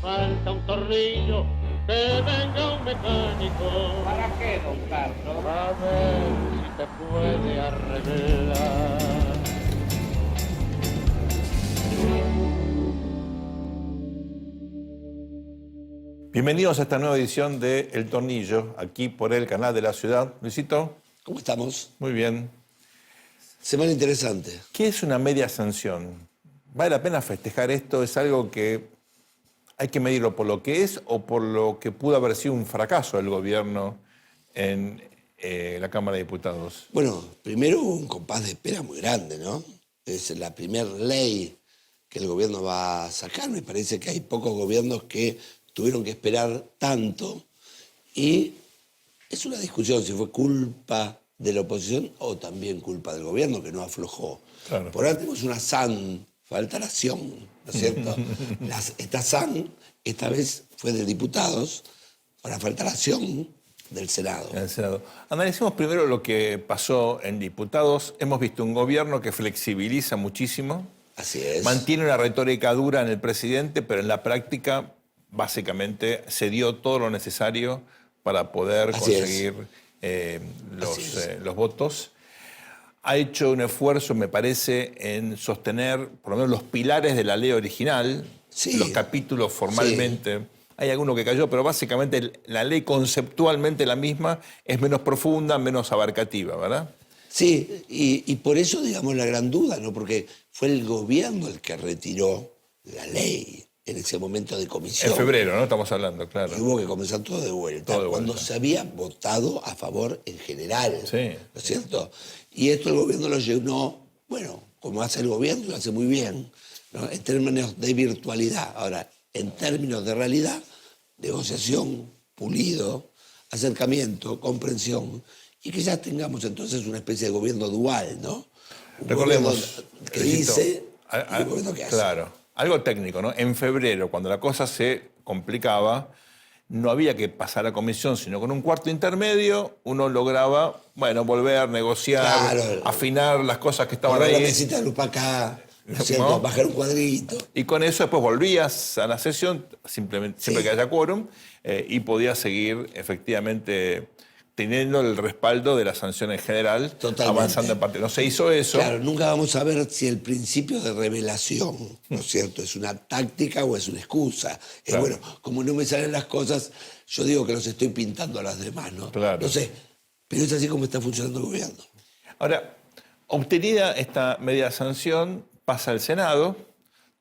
falta un tornillo, que venga un mecánico. ¿Para qué, don Carlos? A ver si te puede arreglar. Bienvenidos a esta nueva edición de El Tornillo, aquí por el canal de la ciudad. Luisito. ¿Cómo estamos? Muy bien. Semana interesante. ¿Qué es una media sanción? ¿Vale la pena festejar esto? ¿Es algo que hay que medirlo por lo que es o por lo que pudo haber sido un fracaso del gobierno en la Cámara de Diputados? Bueno, primero hubo un compás de espera muy grande, ¿no? Es la primera ley que el gobierno va a sacar. Me parece que hay pocos gobiernos que tuvieron que esperar tanto. Y es una discusión si fue culpa de la oposición o también culpa del gobierno, que no aflojó. Claro. Por ahora tenemos una SAN, falta la acción, ¿no es cierto? Esta SAN, esta vez fue de diputados, ahora falta la acción del Senado. En el Senado. Analicemos primero lo que pasó en diputados. Hemos visto un gobierno que flexibiliza muchísimo. Así es. Mantiene una retórica dura en el presidente, pero en la práctica básicamente se dio todo lo necesario para poder Así conseguir los votos. Ha hecho un esfuerzo, me parece, en sostener por lo menos los pilares de la ley original, Sí. los capítulos formalmente. Sí. Hay alguno que cayó, pero básicamente la ley conceptualmente la misma es menos profunda, menos abarcativa, ¿verdad? Sí, y por eso, digamos, la gran duda, ¿no? Porque fue el gobierno el que retiró la ley en ese momento de comisión. En febrero, ¿no? Estamos hablando, claro. Y hubo que comenzar todo de vuelta, cuando se había votado a favor en general, sí. ¿no es cierto? Y esto el gobierno lo llenó, bueno, como hace el gobierno, lo hace muy bien, ¿no? En términos de virtualidad. Ahora, en términos de realidad, negociación, pulido, acercamiento, comprensión, y que ya tengamos entonces una especie de gobierno dual, ¿no? Un Recordemos que dice y un gobierno que hace. Claro, algo técnico, ¿no? En febrero, cuando la cosa se complicaba, no había que pasar a comisión, sino con un cuarto intermedio uno lograba, bueno, volver, negociar, Claro, afinar las cosas que estaban ahí. La mesita de luz para acá, ¿no es cierto? ¿No? Bajar un cuadrito. Y con eso después volvías a la sesión, siempre que haya quórum, y podías seguir efectivamente teniendo el respaldo de la sanción en general, avanzando en parte. No se hizo eso. Claro, nunca vamos a ver si el principio de revelación, ¿no es cierto?, es una táctica o es una excusa. Claro. Bueno, como no me salen las cosas, yo digo que los estoy pintando a las demás, ¿no? Claro. No sé, pero es así como está funcionando el gobierno. Ahora, obtenida esta media sanción, pasa al Senado,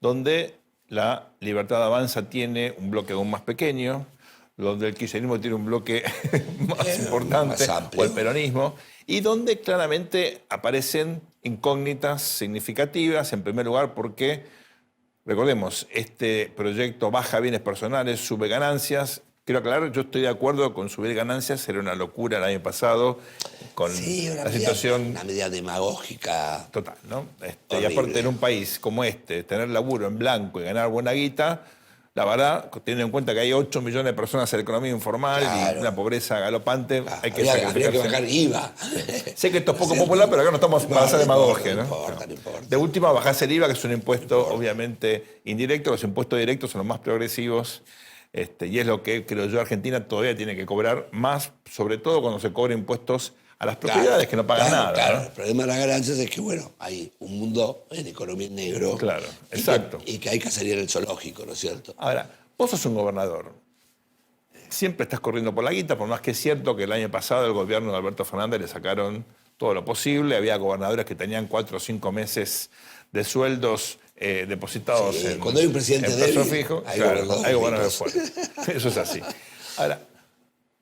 donde la Libertad Avanza tiene un bloque aún más pequeño, donde el kirchnerismo tiene un bloque más importante, más amplio, o el peronismo, y donde claramente aparecen incógnitas significativas, en primer lugar porque, recordemos, este proyecto baja bienes personales, sube ganancias. Quiero aclarar, yo estoy de acuerdo con subir ganancias, era una locura el año pasado, con la situación... Una medida demagógica. Total, ¿no? Y aparte en un país como este, tener laburo en blanco y ganar buena guita, la verdad, teniendo en cuenta que hay 8 millones de personas en la economía informal y una pobreza galopante, hay que sacrificarse. Habría que bajar IVA. Sé que esto es poco popular, pero acá no estamos para hacer demagogia, ¿no? No importa. De última, bajás el IVA, que es un impuesto obviamente indirecto. Los impuestos directos son los más progresivos. Y es lo que, creo yo, Argentina todavía tiene que cobrar más, sobre todo cuando se cobran impuestos a las propiedades que no pagan nada. Claro, ¿no? el problema de las ganancias es que, bueno, hay un mundo en economía en negro. Claro, exacto. Y que hay que salir el zoológico, ¿no es cierto? Ahora, vos sos un gobernador. Siempre estás corriendo por la guita, por más que es cierto que el año pasado el gobierno de Alberto Fernández le sacaron todo lo posible. Había gobernadores que tenían 4 o 5 meses de sueldos depositados en cuando hay un presidente plazo débil, fijo. hay Hay gobernadores ricos. fuertes. Eso es así. Ahora,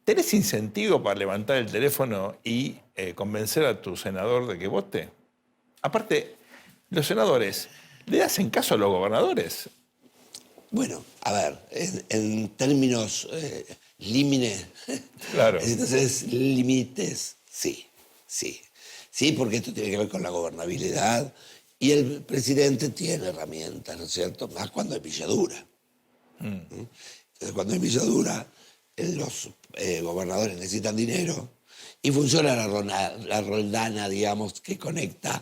¿tenés incentivo para levantar el teléfono y convencer a tu senador de que vote? Aparte, los senadores, ¿le hacen caso a los gobernadores? Bueno, a ver, en términos límites, Claro. entonces límites, sí. Sí, porque esto tiene que ver con la gobernabilidad y el presidente tiene herramientas, ¿no es cierto? Más cuando hay pilladura. Entonces, cuando hay pilladura, los gobernadores necesitan dinero y funciona la roldana, digamos, que conecta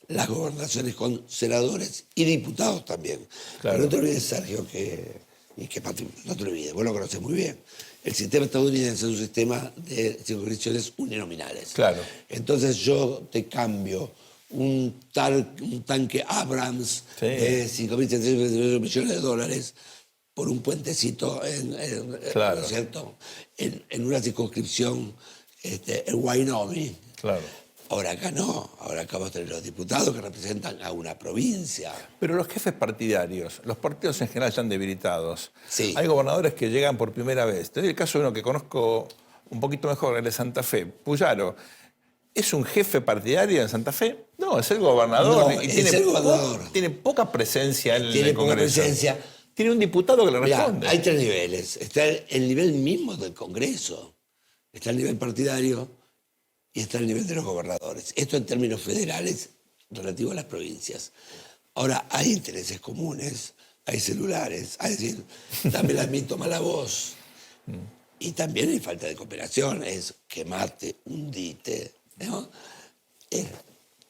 las gobernaciones con senadores y diputados también. Claro. Pero no te olvides, Sergio, que y que no te olvides, vos lo conocés muy bien. El sistema estadounidense es un sistema de circunscripciones uninominales. Claro. Entonces yo te cambio un tanque Abrams de 5.700 millones de dólares por un puentecito claro. ¿no es cierto? En una circunscripción en Wyoming. Claro. Ahora acá no, ahora acá vos tenés los diputados que representan a una provincia. Pero los jefes partidarios, los partidos en general están debilitados. Sí. Hay gobernadores que llegan por primera vez. Te doy el caso de uno que conozco un poquito mejor, el de Santa Fe, Puyaro. ¿Es un jefe partidario en Santa Fe? No, es el gobernador. No, y es el gobernador. Tiene poca presencia en el Tiene poca Congreso. presencia. Tiene un diputado que le Mirá, responde. hay 3 niveles. Está el nivel mismo del Congreso. Está el nivel partidario y está el nivel de los gobernadores. Esto en términos federales relativo a las provincias. Ahora, hay intereses comunes, hay celulares, es decir, dame la mí, toma la voz. Y también hay falta de cooperación, es quemarte, hundite, ¿no?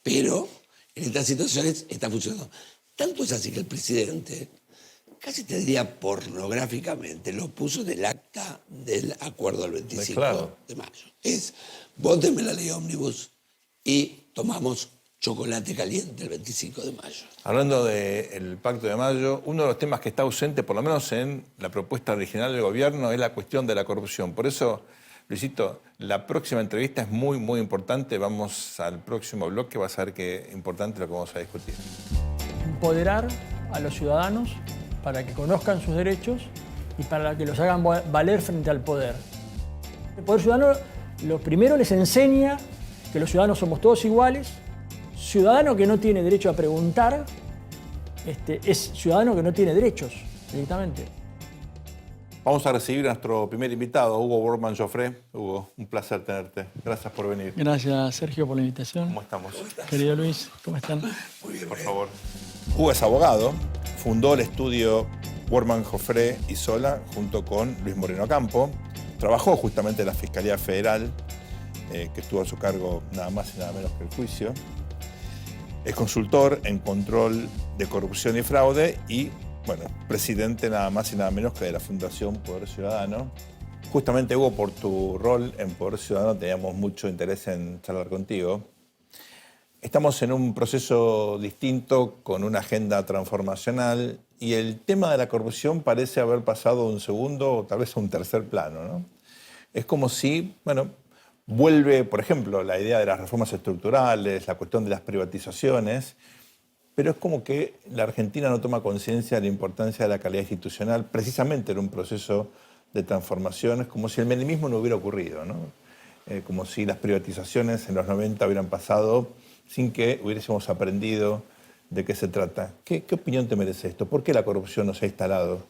Pero en estas situaciones está funcionando. Tanto es así que el presidente, casi te diría pornográficamente, lo puso en el acta del acuerdo del 25 de mayo. Es, vótenme la ley ómnibus y tomamos chocolate caliente el 25 de mayo. Hablando del Pacto de Mayo, uno de los temas que está ausente, por lo menos en la propuesta original del gobierno, es la cuestión de la corrupción. Por eso, Luisito, la próxima entrevista es muy, muy importante. Vamos al próximo bloque, vas a ver qué importante lo que vamos a discutir. Empoderar a los ciudadanos para que conozcan sus derechos y para que los hagan valer frente al poder. El poder ciudadano lo primero les enseña que los ciudadanos somos todos iguales. Ciudadano que no tiene derecho a preguntar es ciudadano que no tiene derechos directamente. Vamos a recibir a nuestro primer invitado, Hugo Wortmann-Joffre. Hugo, un placer tenerte. Gracias por venir. Gracias, Sergio, por la invitación. ¿Cómo estamos? Querido Luis, ¿cómo están? Muy bien, Por favor. Hugo es abogado, fundó el estudio Wortmann-Joffre y Sola junto con Luis Moreno Campo. Trabajó justamente en la Fiscalía Federal, que estuvo a su cargo nada más y nada menos que el juicio. Es consultor en control de corrupción y fraude y, bueno, presidente nada más y nada menos que de la Fundación Poder Ciudadano. Justamente, Hugo, por tu rol en Poder Ciudadano teníamos mucho interés en charlar contigo. Estamos en un proceso distinto, con una agenda transformacional, y el tema de la corrupción parece haber pasado a un segundo o tal vez a un tercer plano, ¿no? Es como si, bueno, vuelve, por ejemplo, la idea de las reformas estructurales, la cuestión de las privatizaciones, pero es como que la Argentina no toma conciencia de la importancia de la calidad institucional, precisamente en un proceso de transformación. Es como si el menemismo no hubiera ocurrido, ¿no? Como si las privatizaciones en los 90 hubieran pasado sin que hubiésemos aprendido de qué se trata. ¿Qué opinión te merece esto? ¿Por qué la corrupción no se ha instalado?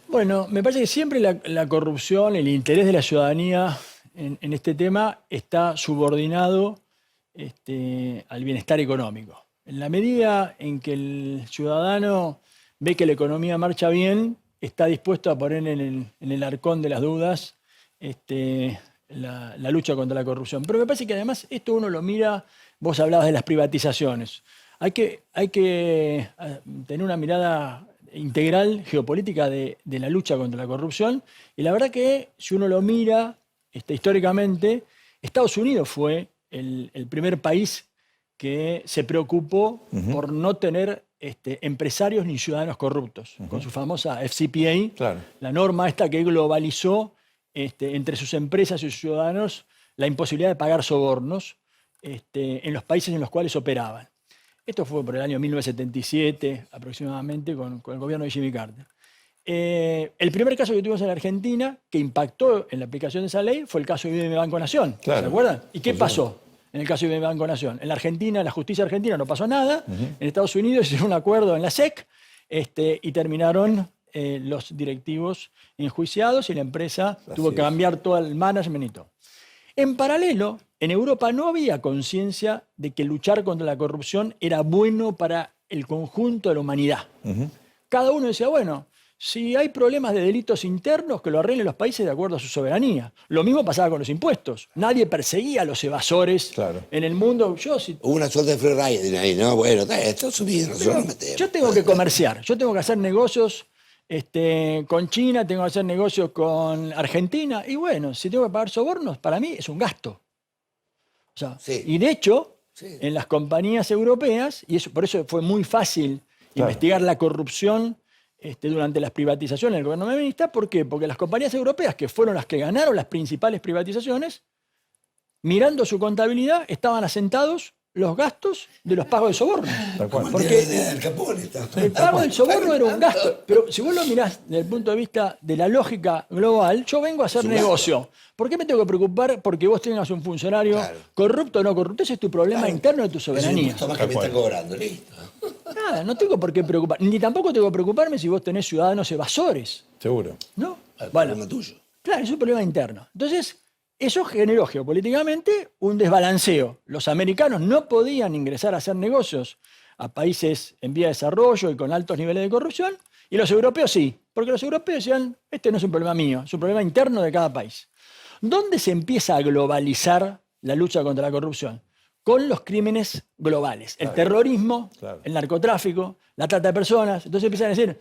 Bueno, me parece que siempre la corrupción, el interés de la ciudadanía en este tema está subordinado al bienestar económico. En la medida en que el ciudadano ve que la economía marcha bien, está dispuesto a poner en el arcón de las dudas la lucha contra la corrupción. Pero me parece que además esto uno lo mira, vos hablabas de las privatizaciones. Hay que tener una mirada integral geopolítica de la lucha contra la corrupción, y la verdad que si uno lo mira históricamente, Estados Unidos fue el primer país que se preocupó por no tener empresarios ni ciudadanos corruptos, con su famosa FCPA, Claro. la norma esta que globalizó entre sus empresas y sus ciudadanos la imposibilidad de pagar sobornos en los países en los cuales operaban. Esto fue por el año 1977 aproximadamente con el gobierno de Jimmy Carter. El primer caso que tuvimos en la Argentina que impactó en la aplicación de esa ley fue el caso de IBM Banco Nación. Claro. ¿Se acuerdan? ¿Y qué pasó en el caso de IBM Banco Nación? En la Argentina, en la justicia argentina no pasó nada. En Estados Unidos hicieron un acuerdo en la SEC y terminaron los directivos enjuiciados y la empresa tuvo que cambiar todo el management y todo. En paralelo, en Europa no había conciencia de que luchar contra la corrupción era bueno para el conjunto de la humanidad. Cada uno decía, bueno, si hay problemas de delitos internos, que lo arreglen los países de acuerdo a su soberanía. Lo mismo pasaba con los impuestos. Nadie perseguía a los evasores en el mundo. Hubo una suerte de free riding ahí, ¿no? Bueno, Estados Unidos, nosotros nos metemos. Yo tengo que comerciar, yo tengo que hacer negocios con China, tengo que hacer negocios con Argentina. Y bueno, si tengo que pagar sobornos, para mí es un gasto. O sea, Sí. y de hecho, Sí. en las compañías europeas, y por eso fue muy fácil investigar la corrupción durante las privatizaciones del gobierno menemista. ¿Por qué? Porque las compañías europeas, que fueron las que ganaron las principales privatizaciones, mirando su contabilidad, estaban asentados los gastos de los pagos de soborno. Porque el Capone El pago del soborno era un gasto. Pero si vos lo mirás desde el punto de vista de la lógica global, yo vengo a hacer negocio. ¿Por qué me tengo que preocupar porque vos tengas un funcionario corrupto o no corrupto? Ese es tu problema interno de tu soberanía. Es un impuesto más que me están cobrando, listo. Nada, no tengo por qué preocupar. Ni tampoco tengo que preocuparme si vos tenés ciudadanos evasores. Seguro. ¿No? El Bueno, problema tuyo. claro, es un problema interno. Entonces, eso generó geopolíticamente un desbalanceo. Los americanos no podían ingresar a hacer negocios a países en vía de desarrollo y con altos niveles de corrupción, y los europeos sí, porque los europeos decían, este no es un problema mío, es un problema interno de cada país. ¿Dónde se empieza a globalizar la lucha contra la corrupción? Con los crímenes globales. El terrorismo, el narcotráfico, la trata de personas. Entonces empiezan a decir,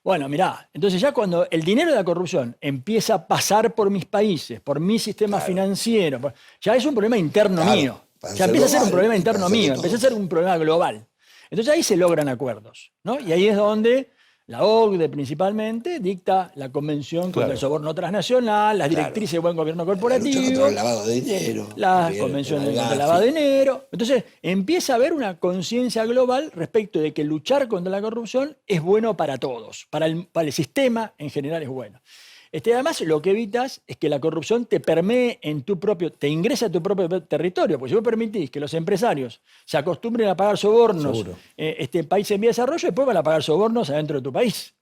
bueno, mirá, entonces ya cuando el dinero de la corrupción empieza a pasar por mis países, por mi sistema financiero, ya es un problema interno mío. Ya empieza a ser un problema interno mío, empieza a ser un problema global. Entonces ahí se logran acuerdos, ¿no? Y ahí es donde la OCDE principalmente dicta la Convención contra el Soborno Transnacional, las directrices de buen gobierno La lucha corporativo, contra el lavado de dinero. la también, Convención el contra el gas, lavado de sí. dinero. Entonces empieza a haber una conciencia global respecto de que luchar contra la corrupción es bueno para todos, para el sistema en general es bueno. Además, lo que evitas es que la corrupción te permee en tu propio, te ingrese a tu propio territorio, porque si vos permitís que los empresarios se acostumbren a pagar sobornos países en vía de desarrollo, después van a pagar sobornos adentro de tu país.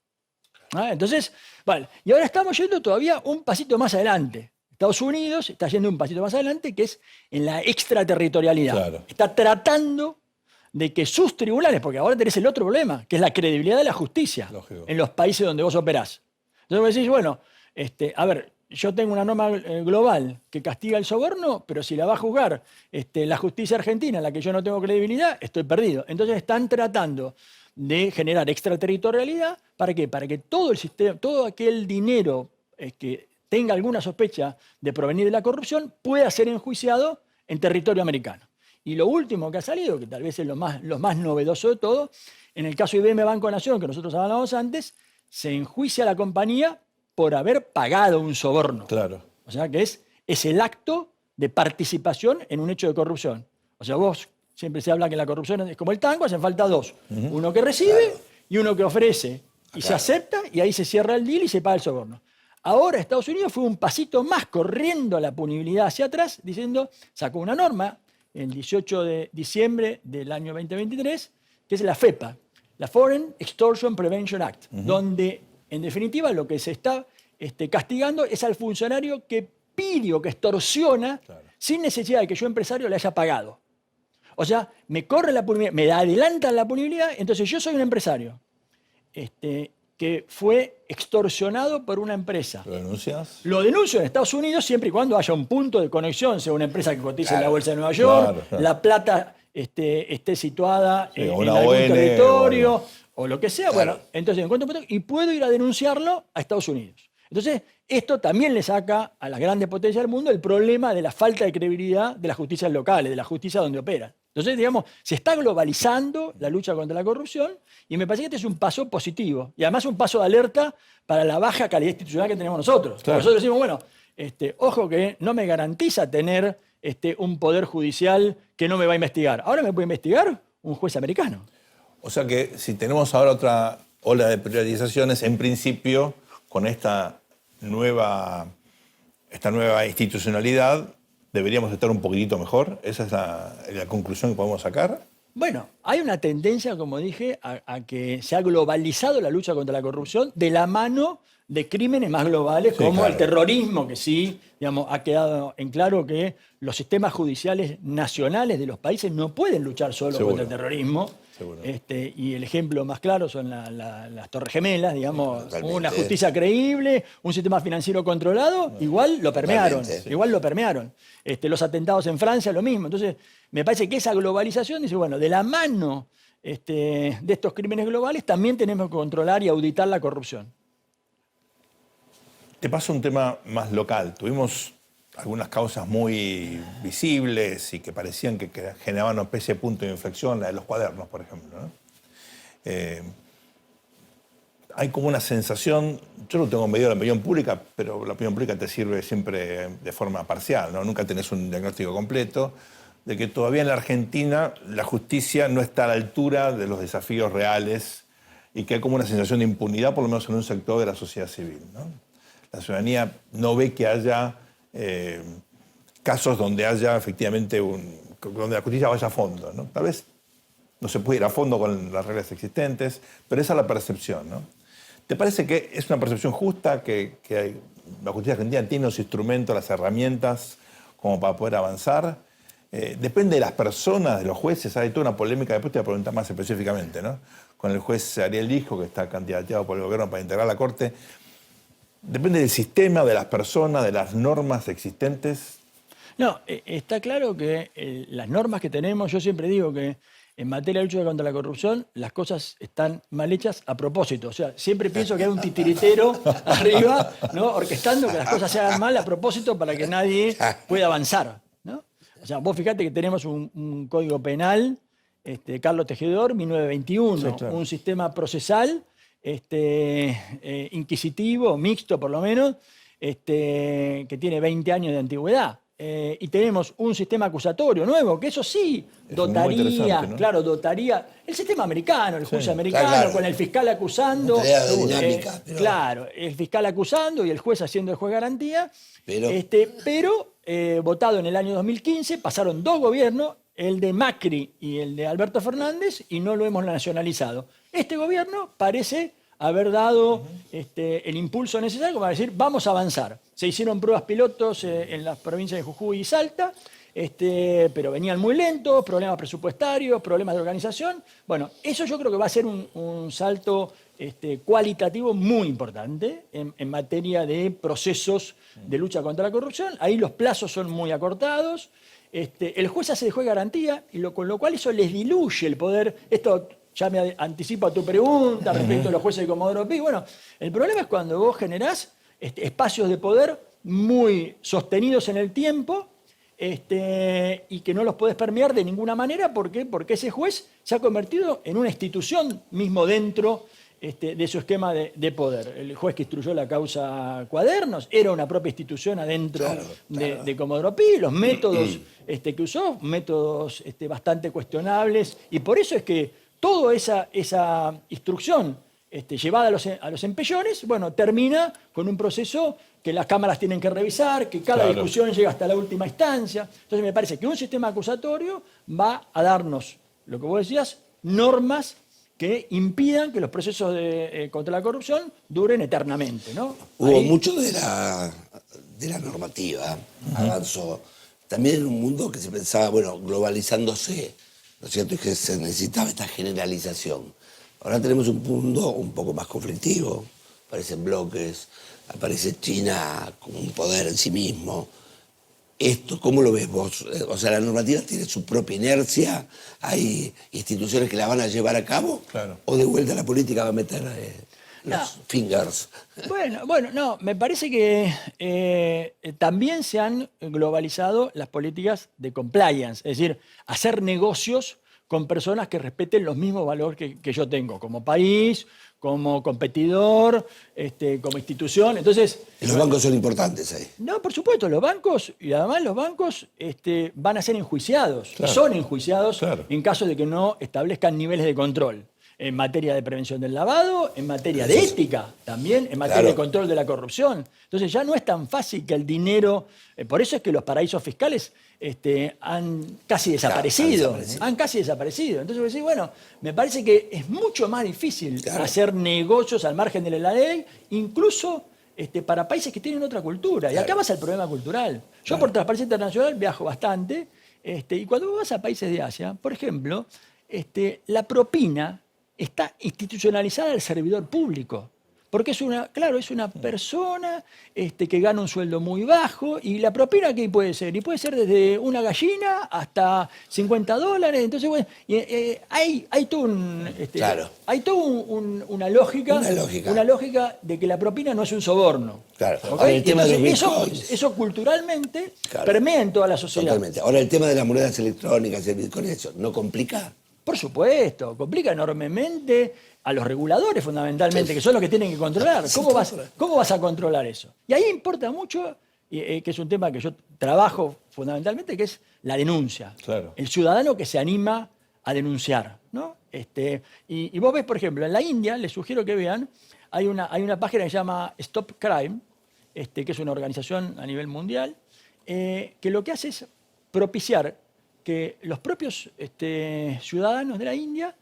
Entonces, vale, y ahora estamos yendo todavía un pasito más adelante. Estados Unidos está yendo un pasito más adelante, que es en la extraterritorialidad. Claro. Está tratando de que sus tribunales, porque ahora tenés el otro problema, que es la credibilidad de la justicia en los países donde vos operás. Entonces vos decís, bueno, a ver, yo tengo una norma global que castiga el soborno, pero si la va a juzgar la justicia argentina, en la que yo no tengo credibilidad, estoy perdido. Entonces están tratando de generar extraterritorialidad. ¿Para qué? Para que todo el sistema, todo aquel dinero que tenga alguna sospecha de provenir de la corrupción pueda ser enjuiciado en territorio americano. Y lo último que ha salido, que tal vez es lo más novedoso de todo, en el caso de IBM Banco Nación, que nosotros hablábamos antes, se enjuicia a la compañía por haber pagado un soborno. Claro. O sea que es el acto de participación en un hecho de corrupción. O sea, vos siempre se habla que la corrupción es como el tango, hacen falta dos. Uno que recibe y uno que ofrece. Y se acepta y ahí se cierra el deal y se paga el soborno. Ahora Estados Unidos fue un pasito más corriendo la punibilidad hacia atrás, diciendo, sacó una norma el 18 de diciembre del año 2023, que es la FEPA, la Foreign Extortion Prevention Act, donde en definitiva lo que se está castigando es al funcionario que pide o que extorsiona sin necesidad de que yo empresario le haya pagado. O sea, me corre la punibilidad, me adelantan la punibilidad, entonces yo soy un empresario que fue extorsionado por una empresa. ¿Lo denuncias? Lo denuncio en Estados Unidos siempre y cuando haya un punto de conexión, sea una empresa que cotice en la Bolsa de Nueva York, la plata esté situada en una algún ON, territorio o lo que sea. Bueno, entonces encuentro un punto y puedo ir a denunciarlo a Estados Unidos. Entonces, esto también le saca a las grandes potencias del mundo el problema de la falta de credibilidad de las justicias locales, de la justicia donde operan. Entonces, digamos, se está globalizando la lucha contra la corrupción y me parece que este es un paso positivo y además un paso de alerta para la baja calidad institucional que tenemos nosotros. Claro. Nosotros decimos, bueno, ojo que no me garantiza tener un poder judicial que no me va a investigar. Ahora me puede investigar un juez americano. O sea que si tenemos ahora otra ola de privatizaciones, en principio, con esta nueva institucionalidad, deberíamos estar un poquitito mejor. Esa es la conclusión que podemos sacar. Bueno, hay una tendencia, como dije, a que se ha globalizado la lucha contra la corrupción de la mano de crímenes más globales como el terrorismo, que sí, digamos, ha quedado en claro que los sistemas judiciales nacionales de los países no pueden luchar solo contra el terrorismo. Y el ejemplo más claro son las Torres Gemelas, digamos, una justicia creíble, un sistema financiero controlado, igual lo permearon. Los atentados en Francia, lo mismo. Entonces, me parece que esa globalización dice, bueno, de la mano de estos crímenes globales también tenemos que controlar y auditar la corrupción. Te paso un tema más local. Tuvimos algunas causas muy visibles y que parecían que generaban una especie de punto de inflexión, la de los cuadernos, por ejemplo, ¿no? Hay como una sensación, yo no tengo medido de la opinión pública, pero la opinión pública te sirve siempre de forma parcial, ¿no? Nunca tenés un diagnóstico completo, de que todavía en la Argentina la justicia no está a la altura de los desafíos reales y que hay como una sensación de impunidad, por lo menos en un sector de la sociedad civil, ¿no? La ciudadanía no ve que haya casos donde haya efectivamente donde la justicia vaya a fondo, ¿no? Tal vez no se puede ir a fondo con las reglas existentes, pero esa es la percepción, ¿no? ¿Te parece que es una percepción justa, que la justicia argentina tiene los instrumentos, las herramientas como para poder avanzar? Depende de las personas, de los jueces. Hay toda una polémica, después te voy a preguntar más específicamente, ¿no? Con el juez Ariel Lijo, que está candidateado por el gobierno para integrar la Corte. ¿Depende del sistema, de las personas, de las normas existentes? No, está claro que las normas que tenemos, yo siempre digo que en materia de lucha contra la corrupción, las cosas están mal hechas a propósito. O sea, siempre pienso que hay un titiritero arriba, ¿no? Orquestando que las cosas se hagan mal a propósito para que nadie pueda avanzar, ¿no? O sea, vos fijate que tenemos un código penal, Carlos Tejedor, 1921, Sí, claro. un sistema procesal, inquisitivo, mixto por lo menos, que tiene 20 años de antigüedad. Y tenemos un sistema acusatorio nuevo, que eso sí Es muy dotaría, interesante, ¿no? claro, dotaría el sistema americano, el juicio Sí, americano, claro. con el fiscal acusando. Una tarea dinámica, pero- Claro, el fiscal acusando y el juez haciendo el juez garantía. Pero- Votado en el año 2015, pasaron 2 gobiernos, el de Macri y el de Alberto Fernández, y no lo hemos nacionalizado. Este gobierno parece haber dado el impulso necesario para decir, vamos a avanzar. Se hicieron pruebas pilotos en las provincias de Jujuy y Salta, pero venían muy lentos, problemas presupuestarios, problemas de organización. Bueno, eso yo creo que va a ser un salto cualitativo muy importante en materia de procesos de lucha contra la corrupción. Ahí los plazos son muy acortados. El juez hace de juez garantía, con lo cual eso les diluye el poder. Esto ya me anticipo a tu pregunta respecto a los jueces de Comodoro Pi. Bueno, el problema es cuando vos generás espacios de poder muy sostenidos en el tiempo y que no los podés permear de ninguna manera. ¿Por qué? Porque ese juez se ha convertido en una institución mismo dentro de su esquema de poder. El juez que instruyó la causa Cuadernos era una propia institución adentro de Comodoro Pi. Los métodos que usó, métodos bastante cuestionables, y por eso es que toda esa instrucción llevada a los empellones, bueno, termina con un proceso que las cámaras tienen que revisar, que cada discusión llega hasta la última instancia. Entonces me parece que un sistema acusatorio va a darnos, lo que vos decías, normas que impidan que los procesos contra la corrupción duren eternamente, ¿no? Hubo mucho de la normativa, avanzó. También en un mundo que se pensaba, bueno, globalizándose, ¿no es cierto? Y que se necesitaba esta generalización. Ahora tenemos un mundo un poco más conflictivo, aparecen bloques, aparece China como un poder en sí mismo. ¿Esto cómo lo ves vos? O sea, la normativa tiene su propia inercia, hay instituciones que la van a llevar a cabo, Claro. o de vuelta la política va a meter los fingers. Bueno, no, me parece que también se han globalizado las políticas de compliance, es decir, hacer negocios con personas que respeten los mismos valores que yo tengo, como país, como competidor, como institución. Entonces, Y los bancos son importantes ahí. no, por supuesto, los bancos, y además los bancos van a ser enjuiciados, Claro. son enjuiciados Claro. en caso de que no establezcan niveles de control. En materia de prevención del lavado, en materia de ética también, en materia Claro. de control de la corrupción. Entonces ya no es tan fácil que el dinero... por eso es que los paraísos fiscales han casi desaparecido. Han casi desaparecido. Entonces vos decís, bueno, me parece que es mucho más difícil hacer negocios al margen de la ley, incluso para países que tienen otra cultura. Y acá vas al problema cultural. Yo por Transparencia Internacional viajo bastante, y cuando vos vas a países de Asia, por ejemplo, la propina está institucionalizada al servidor público. Porque es una persona que gana un sueldo muy bajo y la propina ¿qué puede ser? Y puede ser desde una gallina hasta $50. Entonces, bueno, hay todo Claro. hay toda una lógica. Una lógica. De que la propina no es un soborno. Claro. ¿Ok? Ahora, el tema de los Entonces, bitcoins. eso culturalmente Claro. permea en toda la sociedad. Totalmente. Ahora, el tema de las monedas electrónicas, el Bitcoin, eso, ¿no complica? Por supuesto, complica enormemente a los reguladores fundamentalmente, que son los que tienen que controlar. Sí, ¿Cómo vas a controlar eso? Y ahí importa mucho, que es un tema que yo trabajo fundamentalmente, que es la denuncia. Claro. El ciudadano que se anima a denunciar, ¿no? Y vos ves, por ejemplo, en la India, les sugiero que vean, hay una página que se llama Stop Crime, que es una organización a nivel mundial, que lo que hace es propiciar que los propios ciudadanos de la India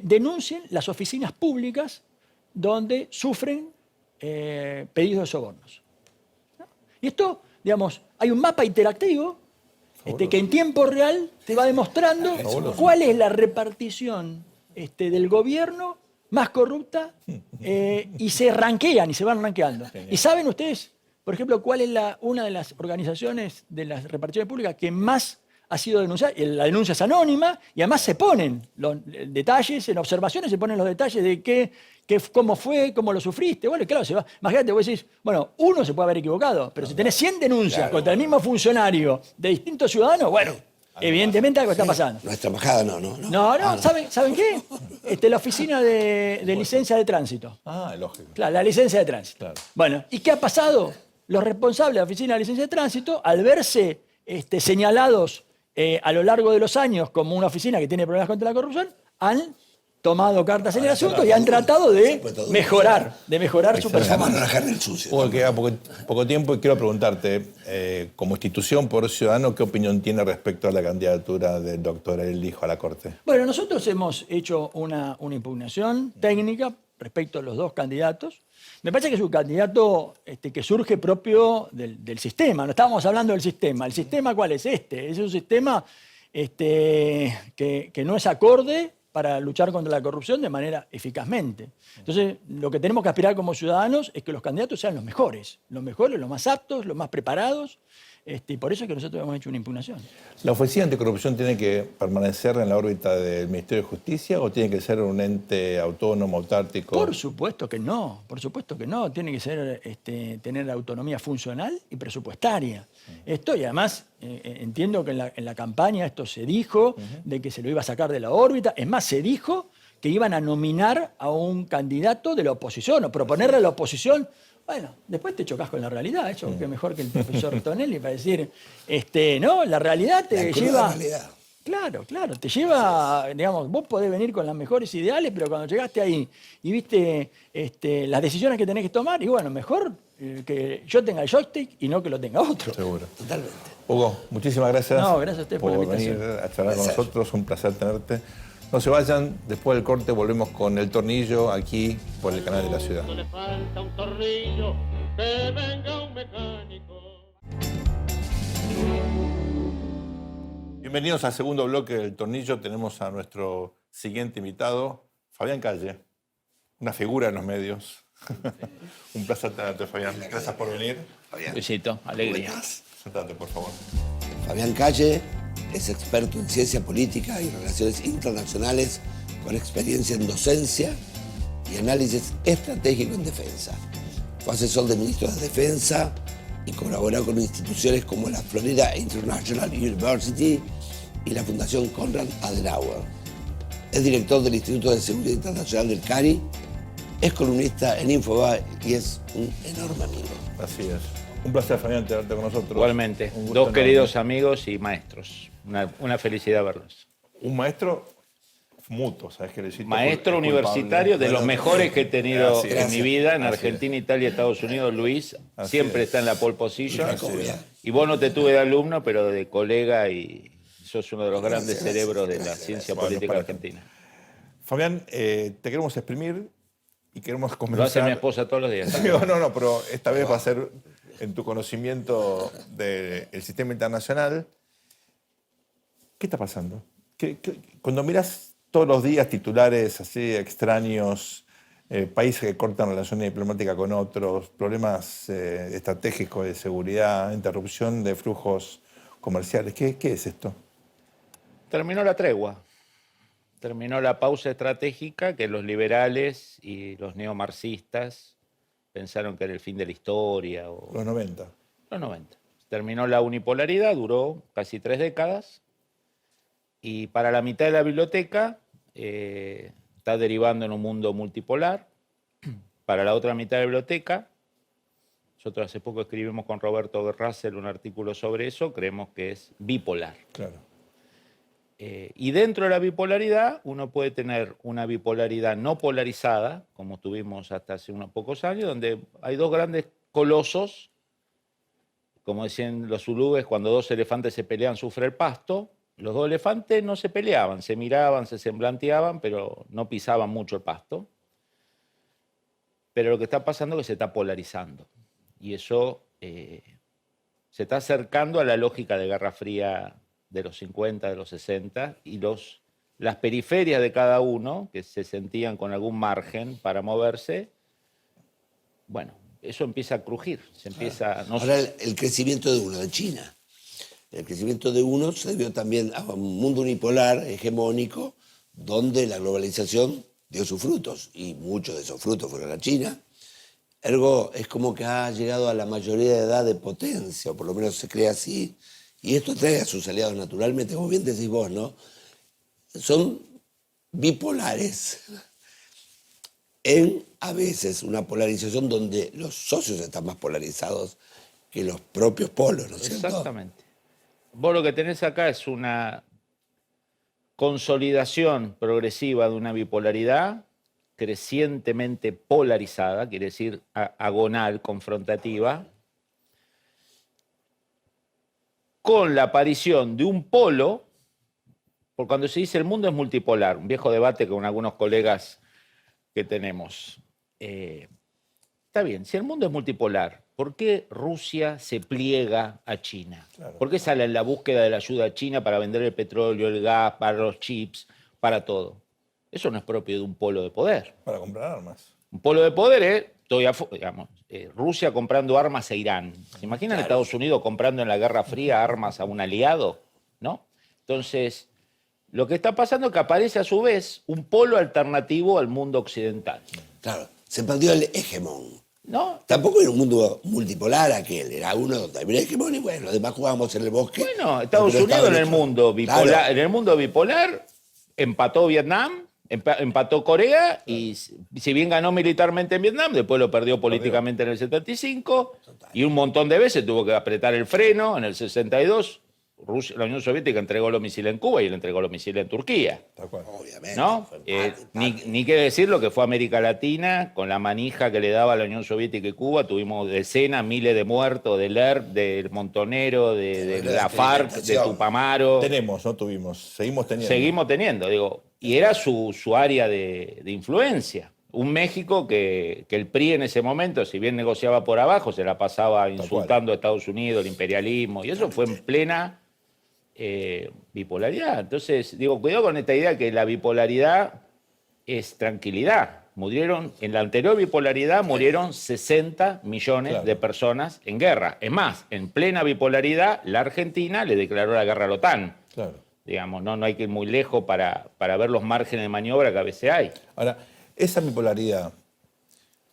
denuncien las oficinas públicas donde sufren pedidos de sobornos, ¿no? Y esto, digamos, hay un mapa interactivo que en tiempo real te va demostrando cuál es la repartición del gobierno más corrupta y se ranquean y se van ranqueando. ¿Y saben ustedes, por ejemplo, cuál es una de las organizaciones de las reparticiones públicas que más ha sido denunciada? La denuncia es anónima y además se ponen los detalles, en observaciones se ponen los detalles de cómo fue, cómo lo sufriste. Bueno, claro, imagínate, vos decís, bueno, uno se puede haber equivocado, pero si tenés 100 denuncias contra el mismo funcionario de distintos ciudadanos, bueno, evidentemente algo está pasando. Nuestra embajada no. No, ¿saben qué? La oficina de licencia de tránsito. Ah, lógico. Claro, la licencia de tránsito. Claro. Bueno, ¿y qué ha pasado? Los responsables de la oficina de licencia de tránsito, al verse señalados a lo largo de los años como una oficina que tiene problemas contra la corrupción, han tomado cartas en el asunto y han tratado de mejorar su Vamos a performance. rajar del sucio. Hugo, queda poco tiempo y quiero preguntarte, como institución, por ciudadano, ¿qué opinión tiene respecto a la candidatura del doctor Eldijo a la Corte? Bueno, nosotros hemos hecho una impugnación técnica respecto a los dos candidatos. Me parece que es un candidato que surge propio del sistema. No estábamos hablando del sistema. ¿El sistema cuál es este? Es un sistema que no es acorde para luchar contra la corrupción de manera eficazmente. Entonces, lo que tenemos que aspirar como ciudadanos es que los candidatos sean los mejores, los más aptos, los más preparados, y por eso es que nosotros hemos hecho una impugnación. ¿La Oficina Anticorrupción tiene que permanecer en la órbita del Ministerio de Justicia o tiene que ser un ente autónomo, autártico? Por supuesto que no, tiene que ser, tener autonomía funcional y presupuestaria. Esto, y además entiendo que en la campaña esto se dijo, de que se lo iba a sacar de la órbita, es más, se dijo que iban a nominar a un candidato de la oposición o proponerle a la oposición. Bueno, después te chocas con la realidad, eso que mejor que el profesor Tonelli para decir, no, la realidad te lleva... Realidad. Claro, te lleva, digamos, vos podés venir con las mejores ideales, pero cuando llegaste ahí y viste las decisiones que tenés que tomar, y bueno, mejor que yo tenga el joystick y no que lo tenga otro. Seguro. Totalmente. Hugo, muchísimas gracias. No, gracias a ustedes por la invitación. venir a charlar con nosotros, un placer tenerte. No se vayan, después del corte volvemos con El Tornillo aquí por el canal de la ciudad. No le falta un tornillo, que venga un mecánico. Bienvenidos al segundo bloque del Tornillo. Tenemos a nuestro siguiente invitado, Fabián Calle, una figura en los medios. Un placer tenerte, Fabián. Gracias por venir. Fabián, Besito, alegría. ¿cómo estás? Sentate, por favor. Fabián Calle es experto en ciencia política y relaciones internacionales con experiencia en docencia y análisis estratégico en defensa. Fue asesor del ministro de Defensa y colaboró con instituciones como la Florida International University y la Fundación Konrad Adenauer. Es director del Instituto de Seguridad Internacional del CARI, es columnista en Infobae y es un enorme amigo. Así es. Un placer, Fabián, tenerte con nosotros. Igualmente, Un gusto dos enorme. queridos amigos y maestros. Una felicidad verlos. Un maestro mutuo, ¿sabes qué? Maestro universitario de los mejores que he tenido Así es. en mi vida, en Así Argentina, Italia, Estados Unidos. Luis Así siempre es. está en la pole position. Cracovia. Y vos no te tuve de alumno, pero de colega, y sos uno de los grandes Gracias, cerebros de la gracias, ciencia Bueno, política para- argentina. Fabián, te queremos exprimir y queremos Lo comenzar... hace mi esposa todos los días. No, pero esta vez va a ser en tu conocimiento del sistema internacional. ¿Qué está pasando? Cuando miras todos los días titulares así extraños países que cortan relaciones diplomáticas con otros, problemas estratégicos de seguridad, interrupción de flujos comerciales. ¿Qué es esto? Terminó la tregua. Terminó la pausa estratégica que los liberales y los neomarxistas pensaron que era el fin de la historia. Los 90. Los 90. Terminó la unipolaridad, duró casi 3 décadas. Y para la mitad de la biblioteca está derivando en un mundo multipolar. Para la otra mitad de la biblioteca, nosotros hace poco escribimos con Roberto Russell un artículo sobre eso, creemos que es bipolar. Claro. Y dentro de la bipolaridad, uno puede tener una bipolaridad no polarizada, como tuvimos hasta hace unos pocos años, donde hay dos grandes colosos, como decían los zulúes, cuando dos elefantes se pelean sufre el pasto. Los dos elefantes no se peleaban, se miraban, se semblanteaban, pero no pisaban mucho el pasto. Pero lo que está pasando es que se está polarizando. Y eso se está acercando a la lógica de Guerra Fría de los 50, de los 60, y las periferias de cada uno, que se sentían con algún margen para moverse, bueno, eso empieza a crujir. Se empieza, no Ahora sé, el crecimiento de uno, de China. El crecimiento de uno se debió también a un mundo unipolar, hegemónico, donde la globalización dio sus frutos, y muchos de esos frutos fueron a China. Ergo, es como que ha llegado a la mayoría de edad de potencia, o por lo menos se cree así, y esto trae a sus aliados naturalmente, como bien decís vos, ¿no? Son bipolares en, a veces, una polarización donde los socios están más polarizados que los propios polos, ¿no es cierto? exactamente. Vos lo que tenés acá es una consolidación progresiva de una bipolaridad crecientemente polarizada, quiere decir agonal, confrontativa, con la aparición de un polo, por cuando se dice el mundo es multipolar, un viejo debate con algunos colegas que tenemos. Está bien, si el mundo es multipolar, ¿por qué Rusia se pliega a China? Claro. ¿Por qué sale en la búsqueda de la ayuda a China para vender el petróleo, el gas, para los chips, para todo? Eso no es propio de un polo de poder. Para comprar armas. Un polo de poder es, digamos, Rusia comprando armas a Irán. ¿Se imaginan Claro. Estados Unidos comprando en la Guerra Fría armas a un aliado? ¿No? Entonces, lo que está pasando es que aparece a su vez un polo alternativo al mundo occidental. Claro, se perdió el hegemón. ¿No? Tampoco era un mundo multipolar aquel, era uno donde había hegemón y bueno, los demás jugábamos en el bosque. Bueno, Estados Pero Unidos en el estaba mundo bipolar, Claro. en el mundo bipolar empató Vietnam, empató Corea y si bien ganó militarmente en Vietnam, después lo perdió políticamente en el 75 y un montón de veces tuvo que apretar el freno en el 62. La Unión Soviética entregó los misiles en Cuba y le entregó los misiles en Turquía. Tal cual. Obviamente. ¿No? fue Ni qué decir lo que fue América Latina, con la manija que le daba a la Unión Soviética y Cuba, tuvimos decenas, miles de muertos, del ERP, del Montonero, de de la la FARC, de experimentación. Tupamaro. Tenemos, no tuvimos. Seguimos teniendo. Seguimos teniendo, digo, y era su área de influencia. Un México que el PRI en ese momento, si bien negociaba por abajo, se la pasaba insultando a Estados Unidos, el imperialismo, y eso fue en plena bipolaridad. Entonces, digo, cuidado con esta idea que la bipolaridad es tranquilidad. En la anterior bipolaridad murieron 60 millones Claro. de personas en guerra. Es más, en plena bipolaridad, la Argentina le declaró la guerra a la OTAN. Claro. Digamos, no hay que ir muy lejos para ver los márgenes de maniobra que a veces hay. Ahora, esa bipolaridad,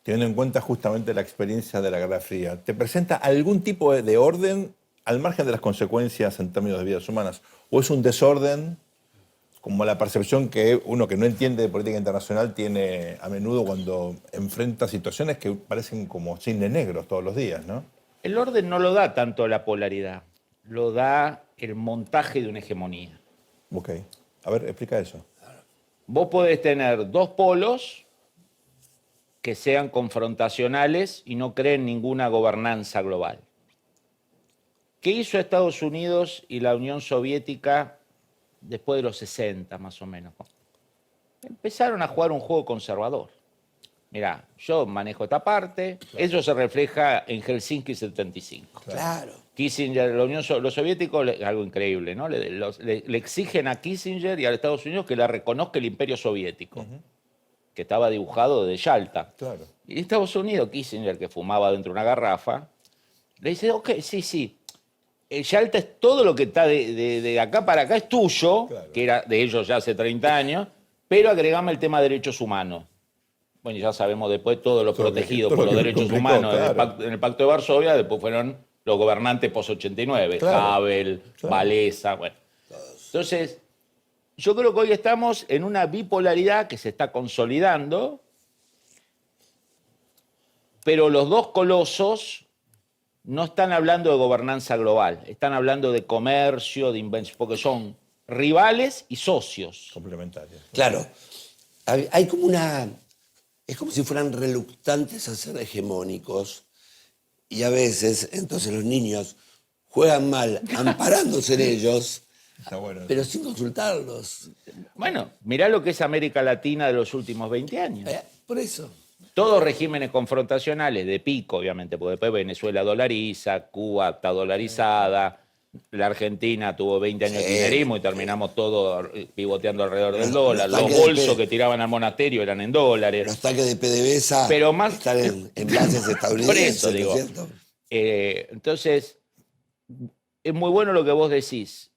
teniendo en cuenta justamente la experiencia de la Guerra Fría, ¿te presenta algún tipo de orden al margen de las consecuencias en términos de vidas humanas? ¿O es un desorden, como la percepción que uno que no entiende de política internacional tiene a menudo cuando enfrenta situaciones que parecen como cisnes negros todos los días, ¿no? El orden no lo da tanto la polaridad, lo da el montaje de una hegemonía. Ok. A ver, explica eso. Vos podés tener dos polos que sean confrontacionales y no creen ninguna gobernanza global. ¿Qué hizo Estados Unidos y la Unión Soviética después de los 60, más o menos? Empezaron a jugar un juego conservador. Mirá, yo manejo esta parte, eso se refleja en Helsinki 75. Claro. Kissinger, los soviéticos, algo increíble, ¿no? Le exigen a Kissinger y a Estados Unidos que le reconozca el imperio soviético. que estaba dibujado de Yalta. Claro. Y en Estados Unidos, Kissinger, que fumaba dentro de una garrafa, le dice, ok, sí, el Yalta es todo lo que está de acá para acá es tuyo, Claro. que era de ellos ya hace 30 años, pero agregame el tema de derechos humanos. Bueno, ya sabemos después todo lo Todo lo que- protegido todo por lo los que derechos complicó, humanos claro. en el Pacto de Varsovia, después fueron los gobernantes post-89, Claro. Havel, Claro. Walesa, bueno. Entonces, yo creo que hoy estamos en una bipolaridad que se está consolidando, pero los dos colosos no están hablando de gobernanza global, están hablando de comercio, de invención, porque son rivales y socios. Complementarias. Claro, hay como una... Es como si fueran reluctantes a ser hegemónicos y a veces entonces los niños juegan mal amparándose en ellos, Está bueno. pero sin consultarlos. Bueno, mirá lo que es América Latina de los últimos 20 años. Por eso. Todos regímenes confrontacionales, de pico, obviamente, porque después Venezuela dolariza, Cuba está dolarizada, la Argentina tuvo 20 años de Sí. kirchnerismo y terminamos todo pivoteando alrededor del dólar. los Los tanques de bolsos P- que tiraban al monasterio eran en dólares. Los tanques de PDVSA Pero más- están en bases estadounidenses, Por eso ¿no es digo. cierto? Entonces, es muy bueno lo que vos decís.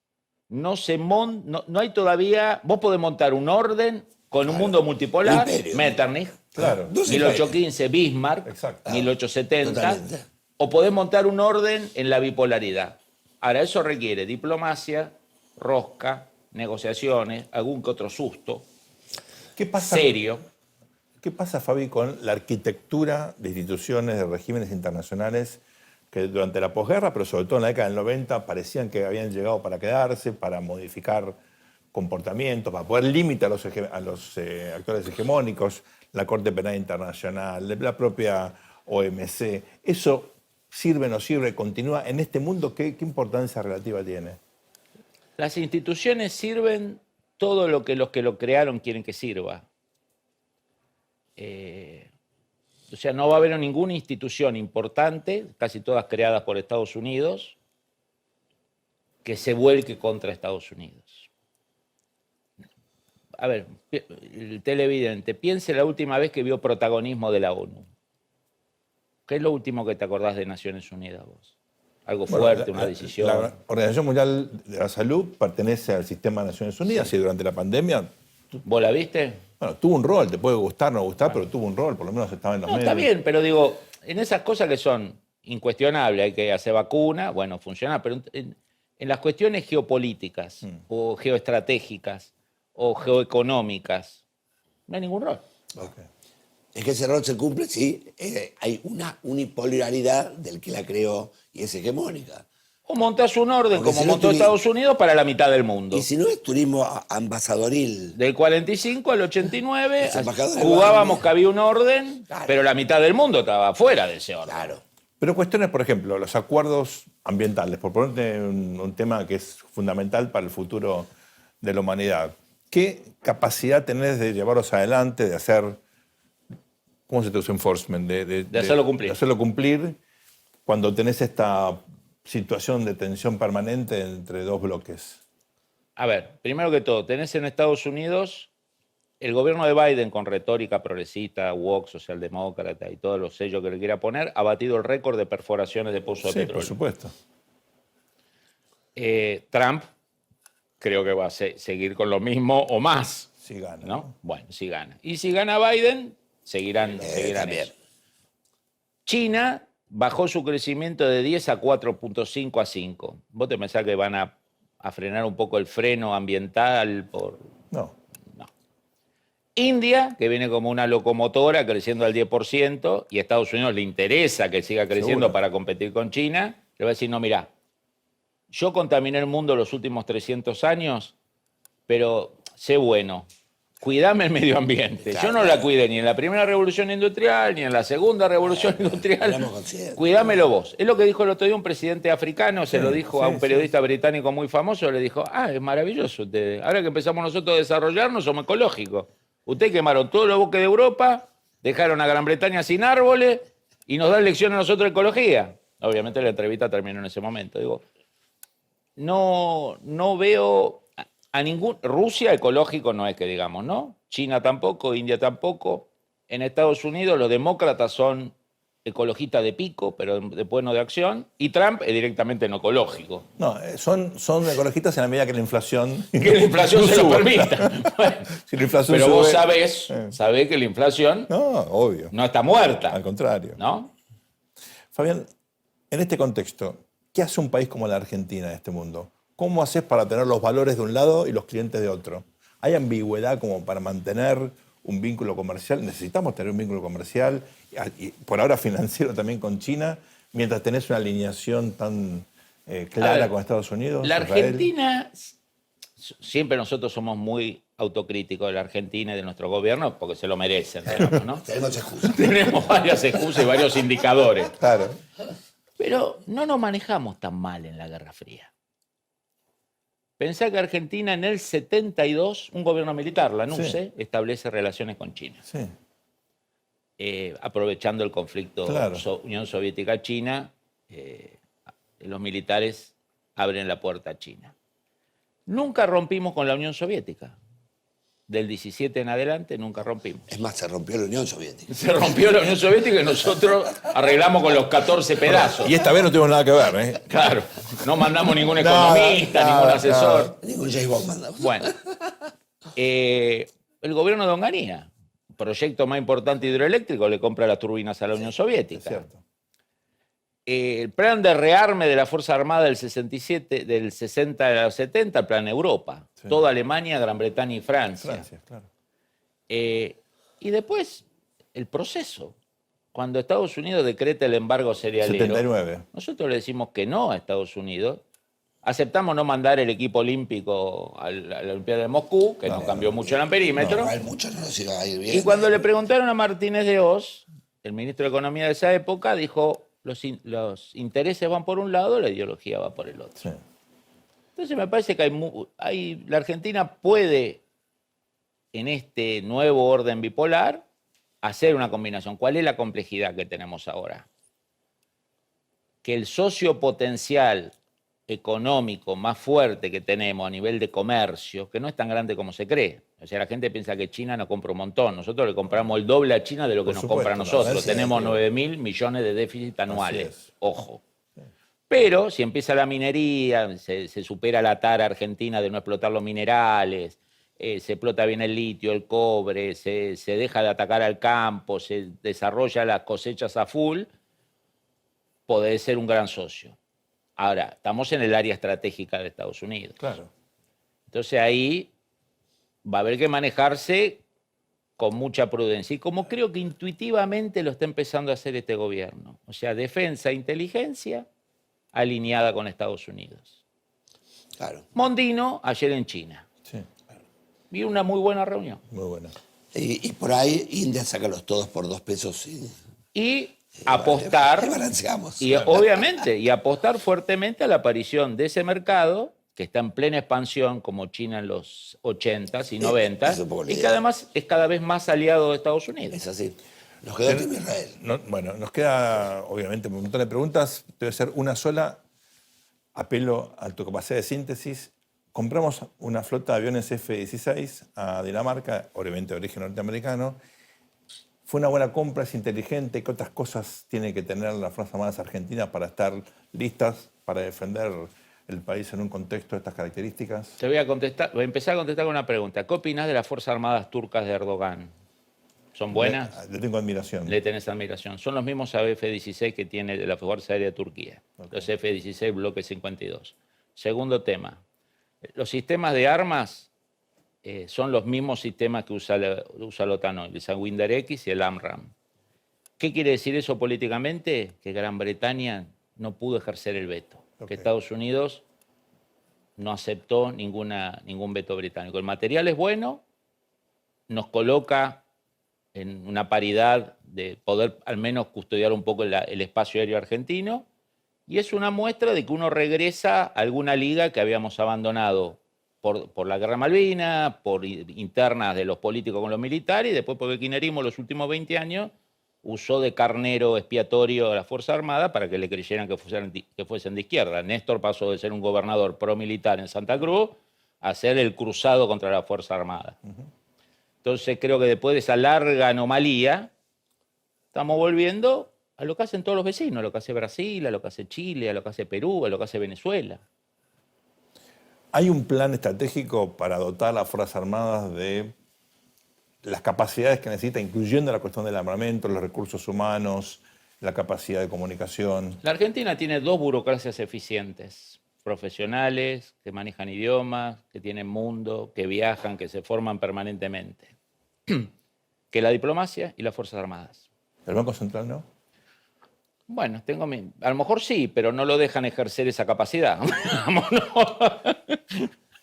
No hay todavía. Vos podés montar un orden con un mundo multipolar, Imperio. Metternich, Claro. Dos 1815, Bismarck, Exacto. 1870, Totalmente. o podés montar un orden en la bipolaridad. Ahora, eso requiere diplomacia, rosca, negociaciones, algún que otro susto, ¿Qué pasa? serio. ¿Qué pasa, Fabi, con la arquitectura de instituciones, de regímenes internacionales que durante la posguerra, pero sobre todo en la década del 90, parecían que habían llegado para quedarse, para modificar comportamientos, para poner límite a los actores hegemónicos, la Corte Penal Internacional, la propia OMC? ¿Eso sirve, no sirve, continúa? En este mundo, ¿qué importancia relativa tiene? Las instituciones sirven todo lo que los que lo crearon quieren que sirva. O sea, no va a haber ninguna institución importante, casi todas creadas por Estados Unidos, que se vuelque contra Estados Unidos. A ver, el televidente, piense la última vez que vio protagonismo de la ONU. ¿Qué es lo último que te acordás de Naciones Unidas vos? Algo fuerte, una decisión. La Organización Mundial de la Salud pertenece al sistema de Naciones Unidas y durante la pandemia, ¿Vos la viste? bueno, tuvo un rol, te puede gustar o no gustar, pero tuvo un rol, por lo menos estaba en los No, medios. está bien, pero digo, en esas cosas que son incuestionables, hay que hacer vacuna, bueno, funciona, pero en las cuestiones geopolíticas o geoestratégicas o geoeconómicas, no hay ningún rol. Ok. Es que ese rol se cumple si hay una unipolaridad del que la creó y es hegemónica. O montás un orden Porque como si no montó Estados Unidos para la mitad del mundo. Y si no es turismo ambasadoril, Del 45 al 89 Los embajadores jugábamos van, que había un orden, Claro. pero la mitad del mundo estaba fuera de ese orden. claro. Pero cuestiones, por ejemplo, los acuerdos ambientales, por ponerte un tema que es fundamental para el futuro de la humanidad. ¿Qué capacidad tenés de llevarlos adelante, de hacer, ¿cómo se traduce enforcement? De hacerlo cumplir. De hacerlo cumplir cuando tenés esta situación de tensión permanente entre dos bloques. A ver, primero que todo, tenés en Estados Unidos el gobierno de Biden con retórica progresista, woke, socialdemócrata y todos los sellos que le quiera poner, ha batido el récord de perforaciones de pozos de Sí, petróleo. por supuesto. Trump creo que va a seguir con lo mismo o más, Sí gana. ¿no? Bueno, si gana. Y si gana Biden, seguirán también. eso. China bajó su crecimiento de 10 a 4.5 a 5. ¿Vos te pensás que van a frenar un poco el freno ambiental por...? No. India, que viene como una locomotora creciendo al 10%, y a Estados Unidos le interesa que siga creciendo Seguro. para competir con China, le va a decir, no, mirá, yo contaminé el mundo los últimos 300 años, pero sé bueno, cuidame el medio ambiente. Claro, Yo no la cuidé ni en la primera revolución industrial, ni en la segunda revolución industrial. éramos conscientes. Cuidámelo vos. Es lo que dijo el otro día un presidente africano, se lo dijo a sí, un periodista británico muy famoso, le dijo, es maravilloso ustedes. Ahora que empezamos nosotros a desarrollarnos, somos ecológicos. Ustedes quemaron todos los bosques de Europa, dejaron a Gran Bretaña sin árboles y nos dan lección a nosotros de ecología. Obviamente la entrevista terminó en ese momento. Digo, no veo... Rusia ecológico no es que digamos, ¿no? China tampoco, India tampoco. En Estados Unidos los demócratas son ecologistas de pico, pero después no de acción. Y Trump es directamente no ecológico. No, son ecologistas en la medida que la inflación... Que la inflación se lo suba, permita. claro. Bueno, Si la inflación pero vos sube- sabés que la inflación No, obvio. no está muerta, Al contrario. ¿no? Fabián, en este contexto, ¿qué hace un país como la Argentina en este mundo? ¿Cómo haces para tener los valores de un lado y los clientes de otro? ¿Hay ambigüedad como para mantener un vínculo comercial? ¿Necesitamos tener un vínculo comercial y por ahora financiero también con China, mientras tenés una alineación tan clara con Estados Unidos? La Israel? Argentina, siempre nosotros somos muy autocríticos de la Argentina y de nuestro gobierno porque se lo merecen, digamos, ¿no? Tenemos excusas. Tenemos varias excusas y varios indicadores. Claro. Pero no nos manejamos tan mal en la Guerra Fría. Pensá que Argentina en el 72, un gobierno militar, la NUCE, establece relaciones con China. Sí. Aprovechando el conflicto Claro. Unión Soviética-China, los militares abren la puerta a China. Nunca rompimos con la Unión Soviética. Del 17 en adelante nunca rompimos. Es más, se rompió la Unión Soviética. Se rompió la Unión Soviética y nosotros arreglamos con los 14 pedazos. Y esta vez no tuvimos nada que ver, ¿eh? Claro, no mandamos ningún economista, Nada, ningún asesor. Ningún James Bond manda. Bueno, el gobierno de Onganía, proyecto más importante hidroeléctrico, le compra las turbinas a la Unión Es Soviética. cierto. El plan de rearme de la Fuerza Armada del 67, del 60 a los 70, el plan Europa. Sí. Toda Alemania, Gran Bretaña y Francia. Francia, claro. Y después, el proceso. Cuando Estados Unidos decreta el embargo cerealero, 79. nosotros le decimos que no a Estados Unidos. Aceptamos no mandar el equipo olímpico a la Olimpiada de Moscú, que no cambió mucho el amperímetro. Igual muchos no nos iba a ir bien. Y cuando le preguntaron a Martínez de Hoz, el ministro de Economía de esa época, dijo, los intereses van por un lado, la ideología va por el otro. Sí. Entonces me parece que la Argentina puede, en este nuevo orden bipolar, hacer una combinación. ¿Cuál es la complejidad que tenemos ahora? Que el socio potencial económico más fuerte que tenemos a nivel de comercio, que no es tan grande como se cree. O sea, la gente piensa que China nos compra un montón. Nosotros le compramos el doble a China de lo que Por nos supuesto, compra a la nosotros. verdad, sí, Tenemos digo. 9.000 millones de déficit anuales. es. Ojo. Pero si empieza la minería, se supera la tara argentina de no explotar los minerales, se explota bien el litio, el cobre, se deja de atacar al campo, se desarrolla las cosechas a full, puede ser un gran socio. Ahora, estamos en el área estratégica de Estados Unidos. Claro. Entonces ahí va a haber que manejarse con mucha prudencia. Y como creo que intuitivamente lo está empezando a hacer este gobierno. O sea, defensa e inteligencia alineada con Estados Unidos. Claro. Mondino ayer en China. Sí. Vi una muy buena reunión. Muy buena. Y por ahí India saca los todos por 2 pesos. Y apostar, Ahí balanceamos. y obviamente, y apostar fuertemente a la aparición de ese mercado que está en plena expansión como China en los 80s y 90s, es un poco la y que idea. además es cada vez más aliado de Estados Unidos. Es así. Nos quedó el tema Israel. Bueno, nos queda obviamente un montón de preguntas. Te voy a hacer una sola. Apelo a tu capacidad de síntesis. Compramos una flota de aviones F-16 a Dinamarca, obviamente de origen norteamericano. ¿Fue una buena compra? ¿Es inteligente? ¿Qué otras cosas tiene que tener las Fuerzas Armadas Argentinas para estar listas para defender el país en un contexto de estas características? Te voy a empezar a contestar con una pregunta. ¿Qué opinás de las Fuerzas Armadas turcas de Erdogan? ¿Son buenas? Le tengo admiración. Le tenés admiración. Son los mismos F-16 que tiene la Fuerza Aérea de Turquía. Ok. Los F-16 Bloque 52. Segundo tema. Los sistemas de armas son los mismos sistemas que usa la OTAN hoy, el Sanwinder X y el AMRAAM. ¿Qué quiere decir eso políticamente? Que Gran Bretaña no pudo ejercer el veto. Ok. Que Estados Unidos no aceptó ningún veto británico. El material es bueno, nos coloca en una paridad de poder al menos custodiar un poco el espacio aéreo argentino, y es una muestra de que uno regresa a alguna liga que habíamos abandonado por la Guerra de Malvinas, por internas de los políticos con los militares, y después porque el kirchnerismo los últimos 20 años usó de carnero expiatorio a la Fuerza Armada para que le creyeran que fuesen de izquierda. Néstor pasó de ser un gobernador pro-militar en Santa Cruz hacer el cruzado contra la Fuerza Armada. Entonces creo que después de esa larga anomalía, estamos volviendo a lo que hacen todos los vecinos, a lo que hace Brasil, a lo que hace Chile, a lo que hace Perú, a lo que hace Venezuela. ¿Hay un plan estratégico para dotar a las Fuerzas Armadas de las capacidades que necesita, incluyendo la cuestión del armamento, los recursos humanos, la capacidad de comunicación? La Argentina tiene 2 burocracias eficientes, profesionales, que manejan idiomas, que tienen mundo, que viajan, que se forman permanentemente, que la diplomacia y las Fuerzas Armadas. ¿El Banco Central no? Bueno, a lo mejor sí, pero no lo dejan ejercer esa capacidad.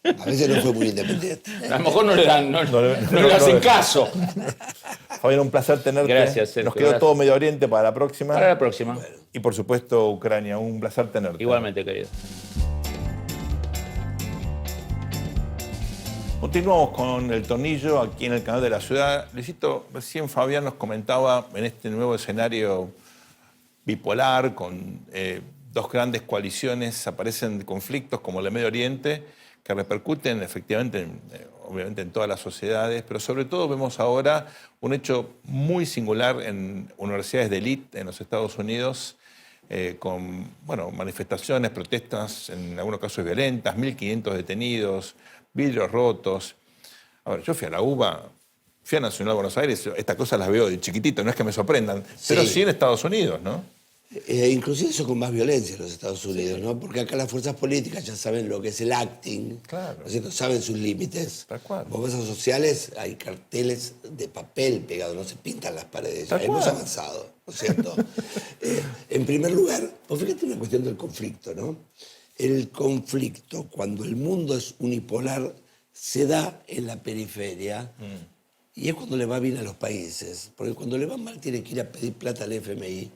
A veces no fue muy independiente. A lo mejor no le hacen caso. Fabián, un placer tenerte. Gracias, Sergio, Nos quedó gracias. todo Medio Oriente para la próxima. Para la próxima. Y por supuesto, Ucrania. Un placer tenerte. Igualmente, querido. Continuamos con El Tornillo aquí en el canal de la ciudad. Luisito, recién Fabián nos comentaba en este nuevo escenario bipolar, con 2 grandes coaliciones, aparecen conflictos como el de Medio Oriente, que repercuten efectivamente, obviamente, en todas las sociedades, pero sobre todo vemos ahora un hecho muy singular en universidades de élite en los Estados Unidos, con manifestaciones, protestas, en algunos casos violentas, 1.500 detenidos, vidrios rotos. A ver, yo fui a la UBA, fui a Nacional de Buenos Aires, estas cosas las veo de chiquitito, no es que me sorprendan, pero sí en Estados Unidos, ¿no? Inclusive eso con más violencia en los Estados Unidos, ¿no? Porque acá las fuerzas políticas ya saben lo que es el acting, Claro. ¿no es cierto? Saben sus límites. Tal cual. Vos ves a sociales, hay carteles de papel pegados, no se pintan las paredes. Tal Hemos cual. avanzado, ¿no es cierto? En primer lugar, vos fíjate una cuestión del conflicto, ¿no? El conflicto, cuando el mundo es unipolar, se da en la periferia. Y es cuando le va bien a los países, porque cuando le va mal tiene que ir a pedir plata al FMI.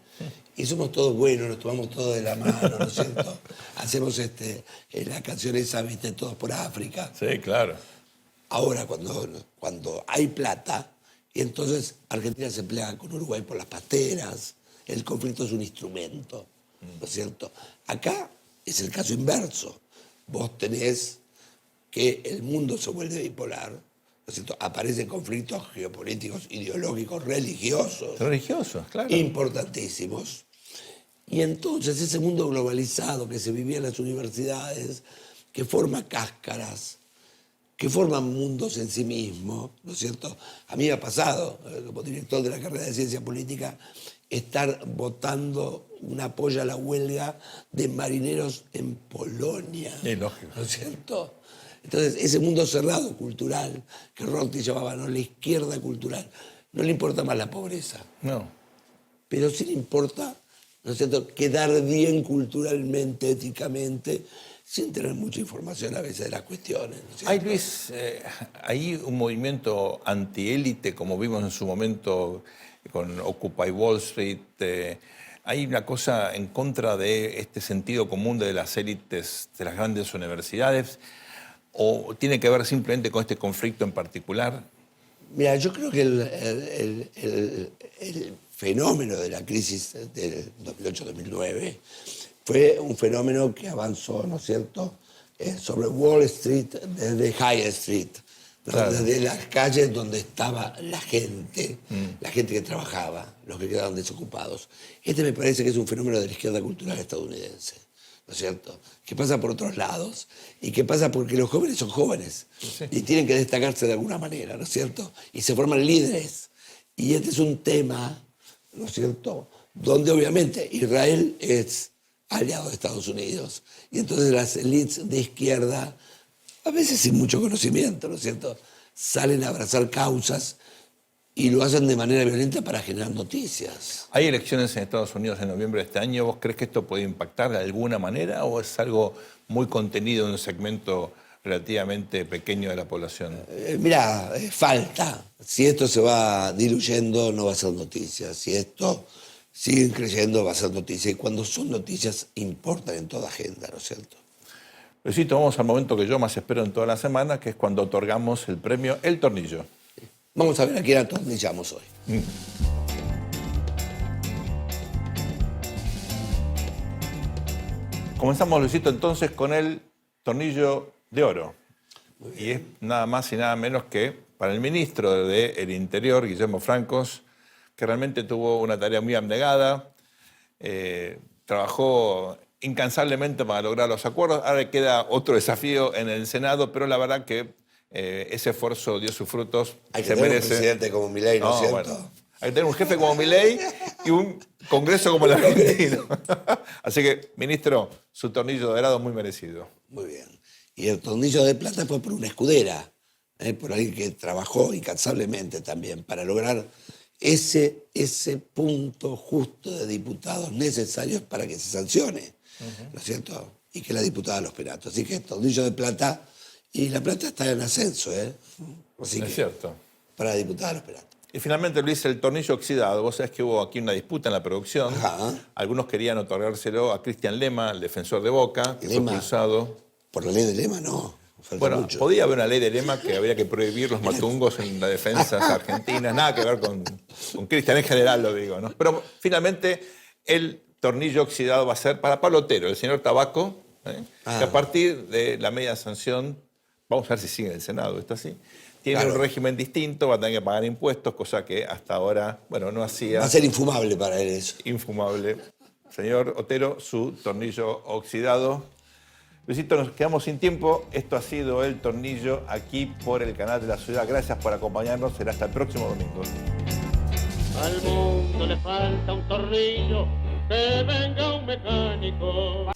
Y somos todos buenos, nos tomamos todos de la mano, ¿no es cierto? Hacemos la canción esa, ¿viste? Todos por África. Sí, claro. Ahora, cuando hay plata, y entonces Argentina se pelea con Uruguay por las pasteras, el conflicto es un instrumento, ¿no es cierto? Acá es el caso inverso. Vos tenés que el mundo se vuelve bipolar, ¿no es cierto? Aparecen conflictos geopolíticos, ideológicos, religiosos. Religiosos, claro. Importantísimos. Y entonces ese mundo globalizado que se vivía en las universidades, que forma cáscaras, que forman mundos en sí mismo, ¿no es cierto? A mí me ha pasado, como director de la carrera de Ciencia Política, estar votando un apoyo a la huelga de marineros en Polonia. Es lógico. ¿No es cierto? Entonces, ese mundo cerrado cultural, que Rorty llamaba, ¿no?, la izquierda cultural, no le importa más la pobreza. No. Pero sí le importa, ¿no es cierto?, quedar bien culturalmente, éticamente, sin tener mucha información a veces de las cuestiones. ¿no es cierto? Hay, Luis, hay un movimiento antiélite, como vimos en su momento con Occupy Wall Street. Hay una cosa en contra de este sentido común de las élites de las grandes universidades, o tiene que ver simplemente con este conflicto en particular. Mira, yo creo que el fenómeno de la crisis del 2008-2009 fue un fenómeno que avanzó, ¿no es cierto?, sobre Wall Street, desde High Street, ¿no? Claro. Desde las calles donde estaba la gente que trabajaba, los que quedaban desocupados. Este me parece que es un fenómeno de la izquierda cultural estadounidense, ¿no es cierto?, que pasa por otros lados y que pasa porque los jóvenes son jóvenes y tienen que destacarse de alguna manera, ¿no es cierto?, y se forman líderes. Y este es un tema, ¿no es cierto?, donde obviamente Israel es aliado de Estados Unidos. Y entonces las élites de izquierda, a veces sin mucho conocimiento, ¿no es cierto?, salen a abrazar causas y lo hacen de manera violenta para generar noticias. Hay elecciones en Estados Unidos en noviembre de este año. ¿Vos crees que esto puede impactar de alguna manera o es algo muy contenido en un segmento relativamente pequeño de la población? Mirá, falta. Si esto se va diluyendo, no va a ser noticia. Si esto siguen creyendo, va a ser noticia. Y cuando son noticias, importan en toda agenda, ¿no es cierto? Luisito, vamos al momento que yo más espero en toda la semana, que es cuando otorgamos el premio El Tornillo. Vamos a ver a quién atornillamos hoy. Comenzamos, Luisito, entonces con el Tornillo de Oro. Y es nada más y nada menos que para el ministro del Interior, Guillermo Francos, que realmente tuvo una tarea muy abnegada, trabajó incansablemente para lograr los acuerdos. Ahora queda otro desafío en el Senado, pero la verdad que ese esfuerzo dio sus frutos. Hay que se tener merece. un presidente como Milei, ¿no es cierto? Bueno, hay que tener un jefe como Milei y un Congreso como el argentino. Así que, ministro, su tornillo dorado muy merecido. Muy bien. Y el tornillo de plata fue por una escudera, por alguien que trabajó incansablemente también para lograr ese punto justo de diputados necesarios para que se sancione, ¿no es cierto? Y que la diputada los peratos. Así que el tornillo de plata, y la plata está en ascenso, Así Es que, cierto. para la diputada los peratos. Y finalmente, Luis, el tornillo oxidado. Vos sabés que hubo aquí una disputa en la producción. Ajá. Algunos querían otorgárselo a Cristian Lema, el defensor de Boca, que fue Lema. expulsado. Por la ley de Lema, no. Falta Bueno, mucho. podía haber una ley de Lema que habría que prohibir los matungos en las defensas argentinas. Nada que ver con Cristian en general, lo digo, ¿no? Pero finalmente el tornillo oxidado va a ser para Pablo Otero, el señor Tabaco, que a partir de la media sanción, vamos a ver si sigue en el Senado, ¿está así? Tiene Claro. un régimen distinto, va a tener que pagar impuestos, cosa que hasta ahora, bueno, no hacía. Va a ser infumable para él eso. Infumable. Señor Otero, su tornillo oxidado. Luisito, nos quedamos sin tiempo. Esto ha sido El Tornillo aquí por el canal de la ciudad. Gracias por acompañarnos. Será hasta el próximo domingo. Al mundo le falta un tornillo, que venga un mecánico.